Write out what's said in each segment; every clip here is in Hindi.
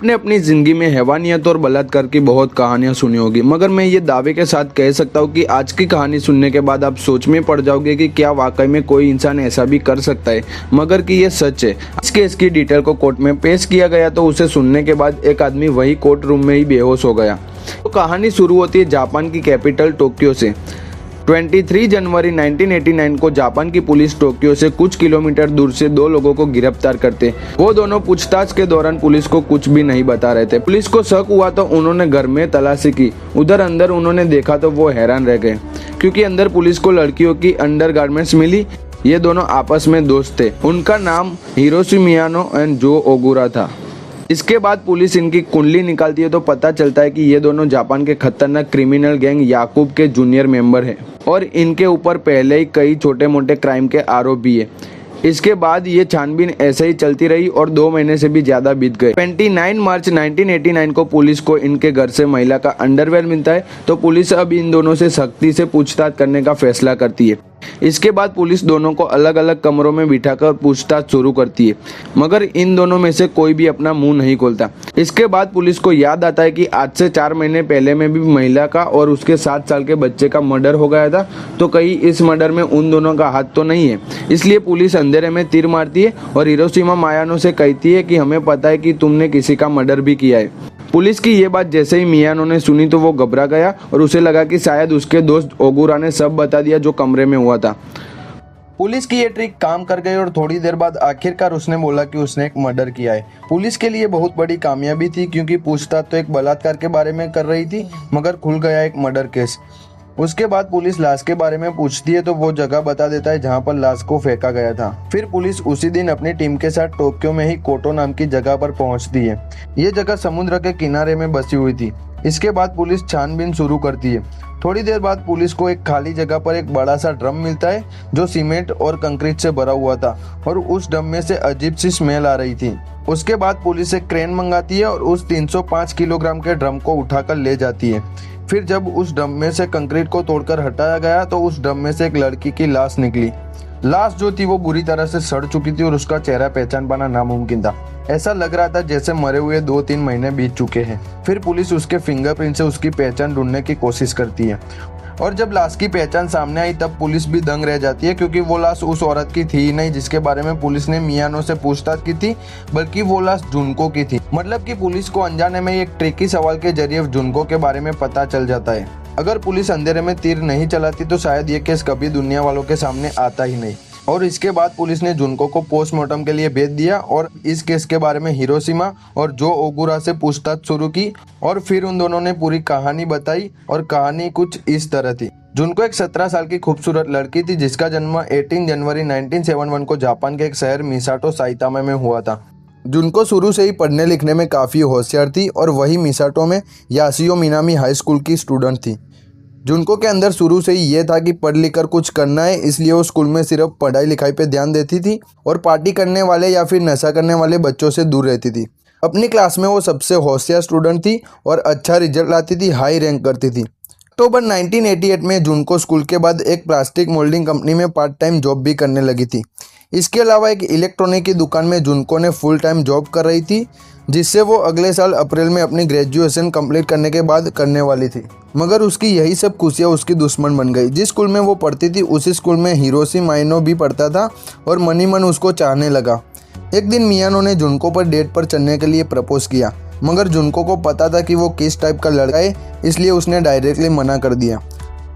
आपने अपनी ज़िंदगी में हैवानियत और बलात्कार की बहुत कहानियां सुनी होगी, मगर मैं ये दावे के साथ कह सकता हूँ कि आज की कहानी सुनने के बाद आप सोच में पड़ जाओगे कि क्या वाकई में कोई इंसान ऐसा भी कर सकता है, मगर कि ये सच है। इस केस की डिटेल को कोर्ट में पेश किया गया तो उसे सुनने के बाद एक आदमी वही कोर्ट रूम में ही बेहोश हो गया। तो कहानी शुरू होती है जापान की कैपिटल टोक्यो से। 23 जनवरी 1989 को जापान की पुलिस टोक्यो से कुछ किलोमीटर दूर से दो लोगों को गिरफ्तार करते। वो दोनों पूछताछ के दौरान पुलिस को कुछ भी नहीं बता रहे थे। पुलिस को शक हुआ तो उन्होंने घर में तलाशी की। उधर अंदर उन्होंने देखा तो वो हैरान रह गए, क्योंकि अंदर पुलिस को लड़कियों की अंडरगारमेंट्स मिली। ये दोनों आपस में दोस्त थे। उनका नाम हिरोशी मियानो एंड जो ओगुरा था। इसके बाद पुलिस इनकी कुंडली निकालती है तो पता चलता है कि ये दोनों जापान के खतरनाक क्रिमिनल गैंग याकूब के जूनियर मेंबर हैं और इनके ऊपर पहले ही कई छोटे मोटे क्राइम के आरोप भी है। इसके बाद ये छानबीन ऐसे ही चलती रही और 2 महीने से भी ज़्यादा बीत गए। 29 मार्च 1989 को पुलिस को इनके घर से महिला का अंडरवेयर मिलता है, तो पुलिस अब इन दोनों से सख्ती से पूछताछ करने का फैसला करती है। इसके बाद पुलिस दोनों को अलग अलग कमरों में बिठाकर पूछताछ शुरू करती है, मगर इन दोनों में से कोई भी अपना मुंह नहीं खोलता। इसके बाद पुलिस को याद आता है कि आज से 4 महीने पहले में भी महिला का और उसके 7 साल के बच्चे का मर्डर हो गया था, तो कहीं इस मर्डर में उन दोनों का हाथ तो नहीं है। इसलिए पुलिस अंधेरे में तीर मारती है और हिरोशिमा मियानो से कहती है कि हमें पता है कि तुमने किसी का मर्डर भी किया है। पुलिस की ये बात जैसे ही मियानो ने सुनी तो वो घबरा गया और उसे लगा कि शायद उसके दोस्त ओगुरा ने सब बता दिया जो कमरे में हुआ था। पुलिस की ये ट्रिक काम कर गई और थोड़ी देर बाद आखिरकार उसने बोला कि उसने एक मर्डर किया है। पुलिस के लिए बहुत बड़ी कामयाबी थी, क्योंकि पूछताछ तो एक बलात्कार के बारे में कर रही थी, मगर खुल गया एक मर्डर केस। उसके बाद पुलिस लाश के बारे में पूछती है तो वो जगह बता देता है जहां पर लाश को फेंका गया था। फिर पुलिस उसी दिन अपनी टीम के साथ टोक्यो में ही कोटो नाम की जगह पर पहुंचती है। ये जगह समुद्र के किनारे में बसी हुई थी। इसके बाद पुलिस छानबीन शुरू करती है। थोड़ी देर बाद पुलिस को एक खाली जगह पर एक बड़ा सा ड्रम मिलता है जो सीमेंट और कंक्रीट से भरा हुआ था और उस ड्रम में से अजीब सी स्मेल आ रही थी। उसके बाद पुलिस एक क्रेन मंगाती है और उस 305 किलोग्राम के ड्रम को उठाकर ले जाती है। फिर जब उस ड्रम में से कंक्रीट को तोड़कर हटाया गया तो उस ड्रम में से एक लड़की की लाश निकली। लाश जो थी वो बुरी तरह से सड़ चुकी थी और उसका चेहरा पहचान पाना नामुमकिन था। ऐसा लग रहा था जैसे मरे हुए 2-3 महीने बीत चुके हैं। फिर पुलिस उसके फिंगरप्रिंट से उसकी पहचान ढूंढने की कोशिश करती है और जब लाश की पहचान सामने आई तब पुलिस भी दंग रह जाती है, क्योंकि वो लाश उस औरत की थी ही नहीं जिसके बारे में पुलिस ने मियानो से पूछताछ की थी, बल्कि वो लाश जुनको की थी। मतलब कि पुलिस को अनजाने में एक ट्रिकी सवाल के जरिए जुनको के बारे में पता चल जाता है। अगर पुलिस अंधेरे में तीर नहीं चलाती तो शायद ये केस कभी दुनिया वालों के सामने आता ही नहीं। और इसके बाद पुलिस ने जुनको को पोस्टमार्टम के लिए भेज दिया और इस केस के बारे में हिरोशिमा और जो ओगुरा से पूछताछ शुरू की और फिर उन दोनों ने पूरी कहानी बताई। और कहानी कुछ इस तरह थी। जुनको एक 17 साल की खूबसूरत लड़की थी जिसका जन्म 18 जनवरी 1971 को जापान के एक शहर मिसाटो साइतामा में हुआ था। जुनको शुरू से ही पढ़ने लिखने में काफ़ी होशियार थी और वही मिसाटो में यासियो मिनामी हाई स्कूल की स्टूडेंट थी। जुनको के अंदर शुरू से ही ये था कि पढ़ लिख कर कुछ करना है, इसलिए वो स्कूल में सिर्फ पढ़ाई लिखाई पे ध्यान देती थी और पार्टी करने वाले या फिर नशा करने वाले बच्चों से दूर रहती थी। अपनी क्लास में वो सबसे होशियार स्टूडेंट थी और अच्छा रिजल्ट लाती थी, हाई रैंक करती थी। अक्टूबर 1988 में जुनको स्कूल के बाद एक प्लास्टिक मोल्डिंग कंपनी में पार्ट टाइम जॉब भी करने लगी थी। इसके अलावा एक इलेक्ट्रॉनिक की दुकान में जुनको ने फुल टाइम जॉब कर रही थी, जिससे वो अगले साल अप्रैल में अपनी ग्रेजुएशन कंप्लीट करने के बाद करने वाली थी। मगर उसकी यही सब खुशियाँ उसकी दुश्मन बन गई। जिस स्कूल में वो पढ़ती थी उसी स्कूल में हिरोशी मियानो भी पढ़ता था और मनी मन उसको चाहने लगा। एक दिन मियानो ने जुनको पर डेट पर चलने के लिए प्रपोज किया, मगर जुनको को पता था कि वो किस टाइप का लड़का है, इसलिए उसने डायरेक्टली मना कर दिया।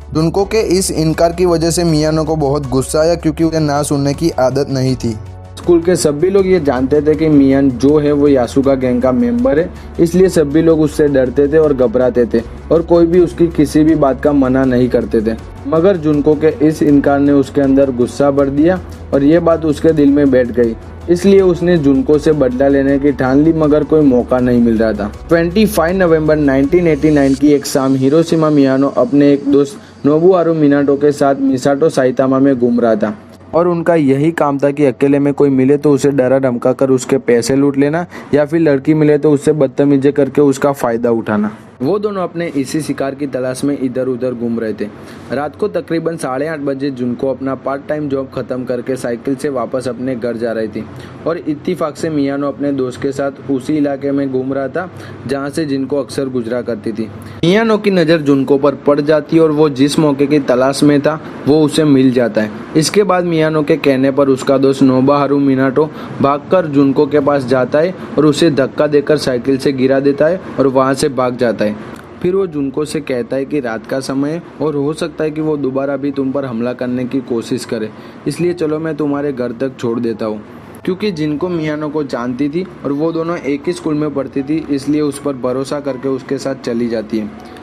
जुनको के इस इनकार की वजह से मियानो को बहुत गुस्सा आया, क्योंकि उसे ना सुनने की आदत नहीं थी। स्कूल के सभी लोग ये जानते थे कि मियान जो है वो यासुका गैंग का मेंबर है, इसलिए सभी लोग उससे डरते थे और घबराते थे और कोई भी उसकी किसी भी बात का मना नहीं करते थे। मगर जुनको के इस इनकार ने उसके अंदर गुस्सा भर दिया और ये बात उसके दिल में बैठ गई, इसलिए उसने जुनको से बदला लेने की ठान ली, मगर कोई मौका नहीं मिल रहा था। 25 नवंबर 1989 की एक शाम हिरोशिमा मियानो अपने एक दोस्त नोबुआरू मिनाटो के साथ मिसाटो साइतामा में घूम रहा था और उनका यही काम था कि अकेले में कोई मिले तो उसे डरा धमका कर उसके पैसे लूट लेना या फिर लड़की मिले तो उससे बदतमीजी करके उसका फ़ायदा उठाना। वो दोनों अपने इसी शिकार की तलाश में इधर उधर घूम रहे थे। रात को तकरीबन 8:30 बजे जुनको अपना पार्ट टाइम जॉब खत्म करके साइकिल से वापस अपने घर जा रही थी और इत्तिफाक से मियानो अपने दोस्त के साथ उसी इलाके में घूम रहा था जहां से जिनको अक्सर गुजरा करती थी। मियानो की नज़र जुनको पर पड़ जाती और वो जिस मौके की तलाश में था वो उसे मिल जाता है। इसके बाद मियानो के कहने पर उसका दोस्त नोबुहारू मिनाटो भागकर जुनको के पास जाता है और उसे धक्का देकर साइकिल से गिरा देता है और वहां से भाग जाता है। फिर वो जुनको से कहता है कि रात का समय है और हो सकता है कि वो दोबारा भी तुम पर हमला करने की कोशिश करे, इसलिए चलो मैं तुम्हारे घर तक छोड़ देता हूँ। क्योंकि जिनको मियानो को जानती थी और वो दोनों एक ही स्कूल में पढ़ती थी, इसलिए उस पर भरोसा करके उसके साथ चली जाती है।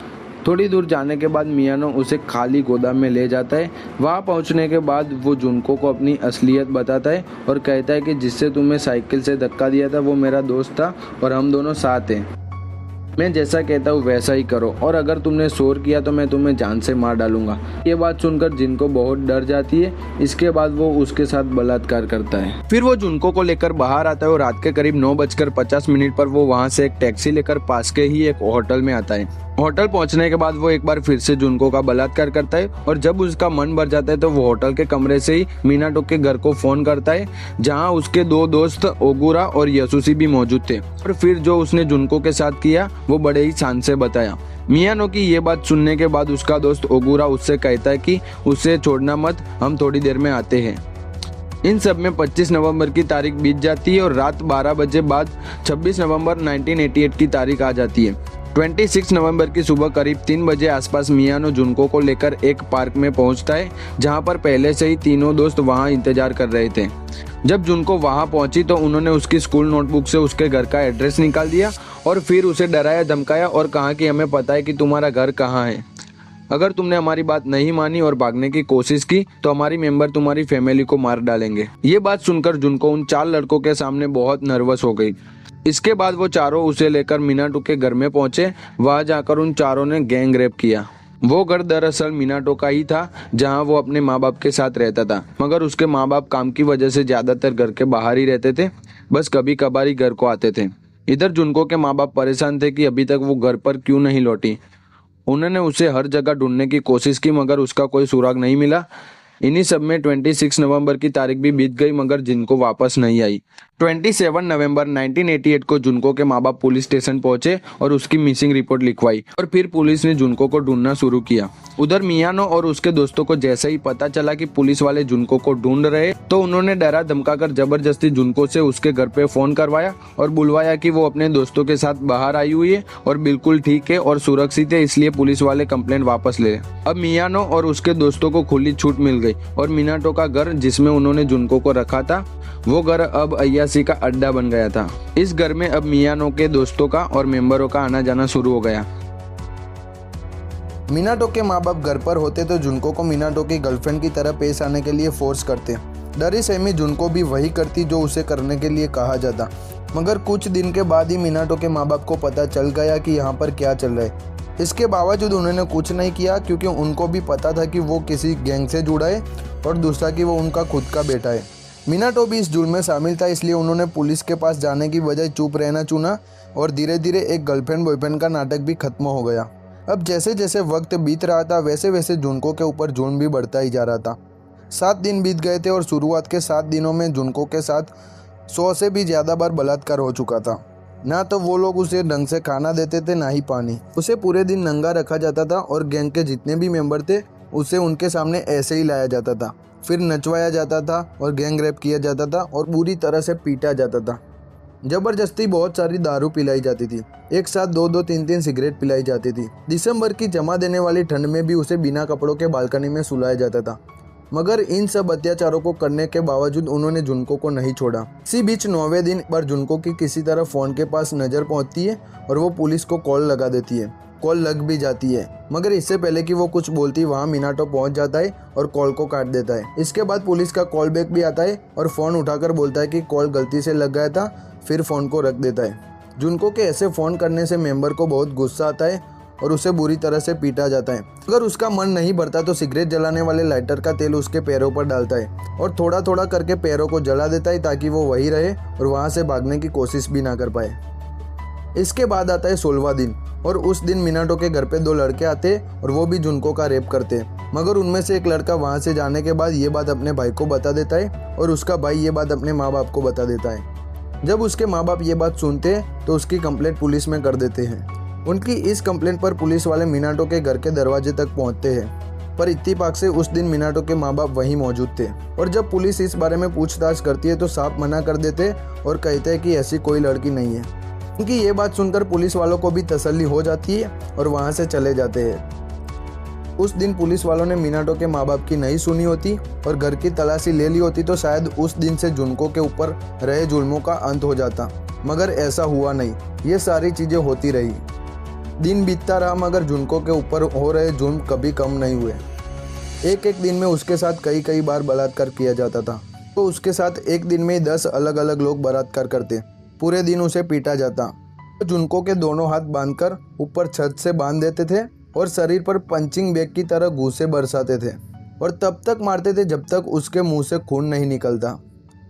थोड़ी दूर जाने के बाद मियानो उसे खाली गोदाम में ले जाता है। वहाँ पहुँचने के बाद वो जुनको को अपनी असलियत बताता है और कहता है कि जिससे तुम्हें साइकिल से धक्का दिया था वो मेरा दोस्त था और हम दोनों साथ हैं। मैं जैसा कहता हूँ वैसा ही करो और अगर तुमने शोर किया तो मैं तुम्हें जान से मार डालूंगा। ये बात सुनकर जिनको बहुत डर जाती है। इसके बाद वो उसके साथ बलात्कार करता है। फिर वो जुनको को लेकर बाहर आता है और रात के करीब 9:50 पर वो वहाँ से एक टैक्सी लेकर पास के ही एक होटल में आता है। होटल पहुंचने के बाद वो एक बार फिर से जुनको का बलात्कार करता है और जब उसका मन भर जाता है तो वो होटल के कमरे से ही मिनाटो के घर को फोन करता है जहां उसके दो दोस्त ओगुरा और यसुशी भी मौजूद थे और फिर जो उसने जुनको के साथ किया वो बड़े ही शान से बताया। मियानो की ये बात सुनने के बाद उसका दोस्त ओगुरा उससे कहता है कि उसे छोड़ना मत, हम थोड़ी देर में आते हैं। इन सब में 25 नवंबर की तारीख बीत जाती है और रात 12 बजे बाद 26 नवंबर 1988 की तारीख आ जाती है। 26 नवंबर की सुबह करीब 3 बजे आसपास मियानो जुनको को लेकर एक पार्क में पहुंचता है जहां पर पहले से ही तीनों दोस्त वहां इंतजार कर रहे थे। जब जुनको वहां पहुंची तो उन्होंने उसकी स्कूल नोटबुक से उसके घर का एड्रेस निकाल दिया और फिर उसे डराया धमकाया और कहा कि हमें पता है कि तुम्हारा घर कहाँ है। अगर तुमने हमारी बात नहीं मानी और भागने की कोशिश की तो हमारी मेंबर तुम्हारी फैमिली को मार डालेंगे। ये बात सुनकर जुनको उन 4 लड़कों के सामने बहुत नर्वस हो गई। इसके बाद वो चारों उसे लेकर मिनाटो के घर में पहुंचे। वहां जाकर उन चारों ने गैंग रेप किया। वो घर दरअसल मिनाटो का ही था जहां वो अपने माँ बाप के साथ रहता था, मगर उसके माँ बाप काम की वजह से ज्यादातर घर के बाहर ही रहते थे, बस कभी कभार ही घर को आते थे। इधर जुनको के माँ बाप परेशान थे कि अभी तक वो घर पर क्यों नहीं लौटी। उन्होंने उसे हर जगह ढूंढने की कोशिश की मगर उसका कोई सुराग नहीं मिला। इन्हीं सब में 26 नवंबर की तारीख भी बीत गई मगर जिनको वापस नहीं आई। 27 नवंबर 1988 को जुनको के माँ बाप पुलिस स्टेशन पहुंचे और उसकी मिसिंग रिपोर्ट लिखवाई और फिर पुलिस ने जुनको को ढूंढना शुरू किया। उधर मियानो और उसके दोस्तों को जैसे ही पता चला कि पुलिस वाले जुनको को ढूंढ रहे तो उन्होंने डरा धमकाकर जबरदस्ती जुनको से उसके घर पे फोन करवाया और बुलवाया कि वो अपने दोस्तों के साथ बाहर आई हुई है और बिल्कुल ठीक है और सुरक्षित है, इसलिए पुलिस वाले कंप्लेंट वापस ले। अब मियानो और उसके दोस्तों को खुली छूट मिल गई और मिनाटो का घर जिसमें उन्होंने जुनको को रखा था वो घर अब अय्यासी का अड्डा बन गया था। इस घर में अब मियानो के दोस्तों का और मेंबरों का आना जाना शुरू हो गया। मिनाटो के माँ बाप घर पर होते तो जुनको को मिनाटो की गर्लफ्रेंड की तरह पेश आने के लिए फोर्स करते। डरी सहमी जुनको भी वही करती जो उसे करने के लिए कहा जाता, मगर कुछ दिन के बाद ही मिनाटो के माँ बाप को पता चल गया कि यहाँ पर क्या चल रहा है। इसके बावजूद उन्होंने कुछ नहीं किया क्योंकि उनको भी पता था कि वो किसी गैंग से जुड़ा है और दूसरा कि वो उनका खुद का बेटा है। मिनाटो भी इस जुल्म में शामिल था, इसलिए उन्होंने पुलिस के पास जाने की बजाय चुप रहना चुना और धीरे धीरे एक गर्लफ्रेंड बॉयफ्रेंड का नाटक भी खत्म हो गया। अब जैसे जैसे वक्त बीत रहा था वैसे वैसे जुनको के ऊपर जुल्म भी बढ़ता ही जा रहा था। 7 दिन बीत गए थे और शुरुआत के 7 दिनों में जुनको के साथ 100 से भी ज़्यादा बार बलात्कार हो चुका था। ना तो वो लोग उसे ढंग से खाना देते थे ना ही पानी। उसे पूरे दिन नंगा रखा जाता था और गैंग के जितने भी मेंबर थे उसे उनके सामने ऐसे ही लाया जाता था, फिर नचवाया जाता था और गैंग रेप किया जाता था और पूरी तरह से पीटा जाता था। जबरदस्ती बहुत सारी दारू पिलाई जाती थी, एक साथ 2-2, 3-3 सिगरेट पिलाई जाती थी। दिसंबर की जमा देने वाली ठंड में भी उसे बिना कपड़ों के बालकनी में सुलाया जाता था। मगर इन सब अत्याचारों को करने के बावजूद उन्होंने जुनको को नहीं छोड़ा। इसी बीच 9वें दिन पर जुनको की किसी तरह फ़ोन के पास नज़र पहुंचती है और वो पुलिस को कॉल लगा देती है। कॉल लग भी जाती है, मगर इससे पहले कि वो कुछ बोलती वहाँ मिनाटो पहुंच जाता है और कॉल को काट देता है। इसके बाद पुलिस का कॉल बैक भी आता है और फ़ोन उठाकर बोलता है कि कॉल गलती से लग गया था, फिर फ़ोन को रख देता है। जुनको के ऐसे फ़ोन करने से मेंबर को बहुत गुस्सा आता है और उसे बुरी तरह से पीटा जाता है। अगर उसका मन नहीं भरता तो सिगरेट जलाने वाले लाइटर का तेल उसके पैरों पर डालता है और थोड़ा थोड़ा करके पैरों को जला देता है ताकि वो वहीं रहे और वहाँ से भागने की कोशिश भी ना कर पाए। इसके बाद आता है 16वां दिन और उस दिन मिनाटो के घर पे 2 लड़के आते और वो भी जुनको का रेप करते। मगर उनमें से एक लड़का वहाँ से जाने के बाद ये बात अपने भाई को बता देता है और उसका भाई ये बात अपने माँ बाप को बता देता है। जब उसके माँ बाप ये बात सुनते तो उसकी कंप्लेंट पुलिस में कर देते हैं। उनकी इस कंप्लेंट पर पुलिस वाले मिनाटो के घर के दरवाजे तक पहुँचते हैं, पर इत्तेफाक से उस दिन मिनाटो के माँ बाप वहीं मौजूद थे और जब पुलिस इस बारे में पूछताछ करती है तो साफ मना कर देते और कहते हैं कि ऐसी कोई लड़की नहीं है। उनकी ये बात सुनकर पुलिस वालों को भी तसल्ली हो जाती है और वहाँ से चले जाते हैं। उस दिन पुलिस वालों ने मिनाटो के माँ बाप की नहीं सुनी होती और घर की तलाशी ले ली होती तो शायद उस दिन से जुनको के ऊपर रहे जुल्मों का अंत हो जाता, मगर ऐसा हुआ नहीं। ये सारी चीज़ें होती रही, दिन बीतता रहा, मगर जुनको के ऊपर हो रहे जुल्म कभी कम नहीं हुए। एक एक दिन में उसके साथ कई बार बलात्कार किया जाता था, तो उसके साथ एक दिन में 10 अलग अलग लोग बलात्कार करते। पूरे दिन उसे पीटा जाता। जुनको के दोनों हाथ बांधकर ऊपर छत से बांध देते थे और शरीर पर पंचिंग बैग की तरह घूंसे बरसाते थे और तब तक मारते थे जब तक उसके मुंह से खून नहीं निकलता।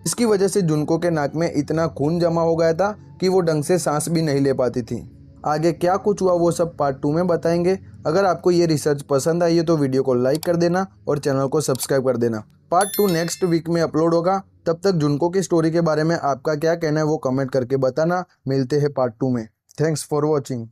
इसकी वजह से जुनको के नाक में इतना खून जमा हो गया था कि वो ढंग से सांस भी नहीं ले पाती थी। आगे क्या कुछ हुआ वो सब पार्ट 2 में बताएंगे। अगर आपको ये रिसर्च पसंद आई है तो वीडियो को लाइक कर देना और चैनल को सब्सक्राइब कर देना। पार्ट 2 नेक्स्ट वीक में अपलोड होगा। तब तक जुनको की स्टोरी के बारे में आपका क्या कहना है वो कमेंट करके बताना। मिलते हैं पार्ट 2 में। Thanks for watching.